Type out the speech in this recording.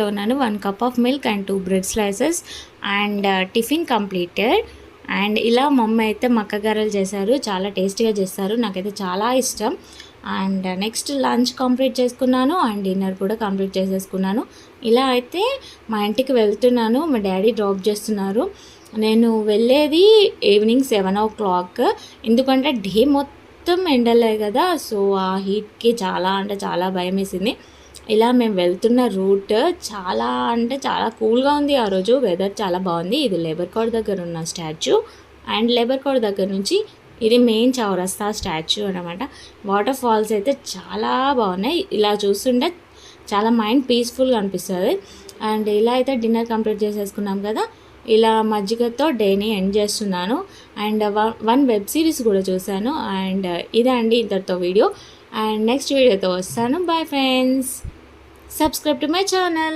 లో ఉన్నాను. 1 cup of milk and 2 bread slices and tiffin completed. And ఇలా mummy అయితే మక్క గారెలు చేశారు. చాలా టేస్టీగా చేస్తారు. నాకైతే చాలా ఇష్టం. అండ్ నెక్స్ట్ లంచ్ కంప్లీట్ చేసుకున్నాను అండ్ డిన్నర్ కూడా కంప్లీట్ చేసేసుకున్నాను. ఇలా అయితే మా ఇంటికి వెళ్తున్నాను. మా డాడీ డ్రాప్ చేస్తున్నారు. నేను వెళ్ళేది ఈవినింగ్ 7 o'clock. ఎందుకంటే డే మొత్తం ఎండలే కదా, సో ఆ హీట్కి చాలా అంటే చాలా భయం వేసింది. ఇలా మేము వెళ్తున్న రూట్ చాలా అంటే చాలా కూల్గా ఉంది. ఆ రోజు వెదర్ చాలా బాగుంది. ఇది లేబర్ కోడ్ దగ్గర ఉన్న స్టాచ్యూ అండ్ లేబర్ కోడ్ దగ్గర నుంచి ఇది మెయిన్ చౌరస్తా స్టాచ్యూ అనమాట. వాటర్ ఫాల్స్ అయితే చాలా బాగున్నాయి. ఇలా చూస్తుంటే చాలా మైండ్ పీస్ఫుల్గా అనిపిస్తుంది. అండ్ ఇలా అయితే డిన్నర్ కంప్లీట్ చేసేసుకున్నాం కదా, ఇలా మజ్జిగతో డేని ఎండ్ చేస్తున్నాను. అండ్ వన్ వెబ్ సిరీస్ కూడా చూశాను. అండ్ ఇదే అండి ఇంతటితో వీడియో. అండ్ నెక్స్ట్ వీడియోతో వస్తాను. Bye friends, subscribe to my channel.